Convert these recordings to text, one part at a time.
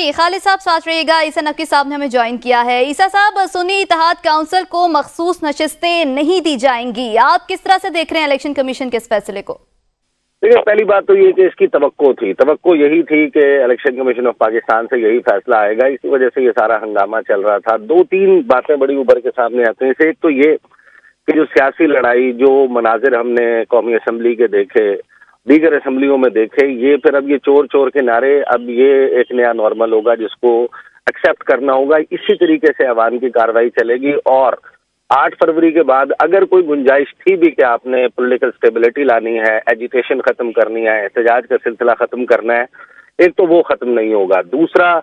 सही, खालिद साहब साथ रहिएगा। ईसा नकवी साहब ने हमें ज्वाइन किया है। ईसा साहब, सुन्नी इत्तेहाद काउंसिल को मखसूस नशिस्तें नहीं दी जाएंगी, आप किस तरह से देख रहे हैं इलेक्शन कमीशन के इस फैसले को? देखिए, पहली बात तो ये कि इसकी तवक्को यही थी कि इलेक्शन कमीशन ऑफ पाकिस्तान से यही फैसला आएगा। इसी वजह से ये सारा हंगामा चल रहा था। दो तीन बातें बड़ी उभर के सामने आती हैं। एक तो ये कि जो सियासी लड़ाई, जो मनाजिर हमने कौमी असम्बली के देखे, दीगर असम्बलियों में देखे, ये फिर अब ये चोर चोर के नारे, अब ये एक नया नॉर्मल होगा जिसको एक्सेप्ट करना होगा। इसी तरीके से अवाम की कार्रवाई चलेगी। और 8 फरवरी के बाद अगर कोई गुंजाइश थी भी कि आपने पॉलिटिकल स्टेबिलिटी लानी है, एजिटेशन खत्म करनी है, एहतजाज का सिलसिला खत्म करना है, एक तो वो खत्म नहीं होगा। दूसरा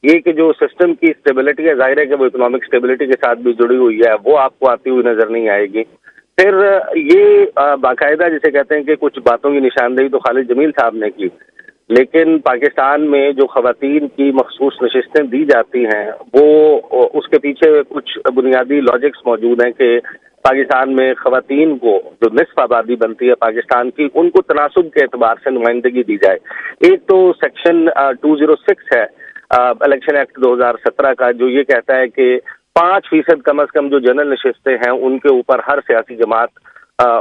ये कि जो सिस्टम की स्टेबिलिटी है, जाहिर है कि वो इकोनॉमिक स्टेबिलिटी के साथ भी जुड़ी हुई है, वो आपको आती हुई नजर नहीं आएगी। फिर ये बाकायदा जिसे कहते हैं कि कुछ बातों की निशानदेही तो खालिद जमील साहब ने की, लेकिन पाकिस्तान में जो खवातीन की मखसूस नशिस्तें दी जाती हैं, वो उसके पीछे कुछ बुनियादी लॉजिक्स मौजूद हैं कि पाकिस्तान में खवातीन को, जो निस्फ आबादी बनती है पाकिस्तान की, उनको तनासुब के एतबार से नुमाइंदगी दी जाए। एक तो सेक्शन 206 है इलेक्शन एक्ट 2017 का, जो ये कहता है कि 5% कम अज कम जो जनरल नशिस्तें हैं उनके ऊपर हर सियासी जमात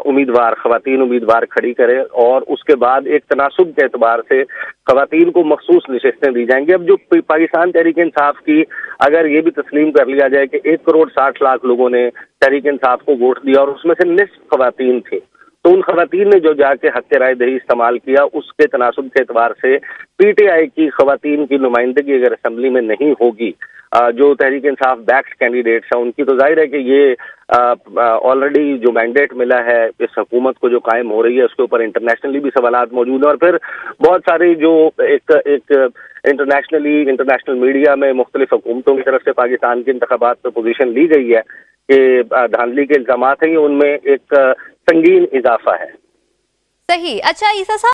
उम्मीदवार, खवातीन उम्मीदवार खड़ी करे, और उसके बाद एक तनासुब के एतबार से खवातीन को मखसूस नशिस्तें दी जाएंगी। अब जो पाकिस्तान तहरीक इंसाफ की, अगर ये भी तस्लीम कर लिया जाए कि 1,60,00,000 लोगों ने तहरीक इंसाफ को वोट दिया और उसमें से निस्फ खवातीन थी, तो उन खवातीन ने जो जाके हक राय दही इस्तेमाल किया, उसके तनासुब के एतबार से पीटीआई की खवातीन की नुमाइंदगी अगर असम्बली में नहीं होगी, जो तहरीक इंसाफ बैक्ड कैंडिडेट्स हैं उनकी, तो जाहिर है कि ये ऑलरेडी जो मैंडेट मिला है इस हुकूमत को जो कायम हो रही है, उसके ऊपर इंटरनेशनली भी सवालात मौजूद हैं। और फिर बहुत सारी जो एक इंटरनेशनल मीडिया में मुख्तलिफ हुकूमतों की तरफ से पाकिस्तान के इंतखाबात पर पोजीशन ली गई है कि धांधली के इल्जामात हैं, उनमें एक संगीन इजाफा है। सही। अच्छा ईसा साहब,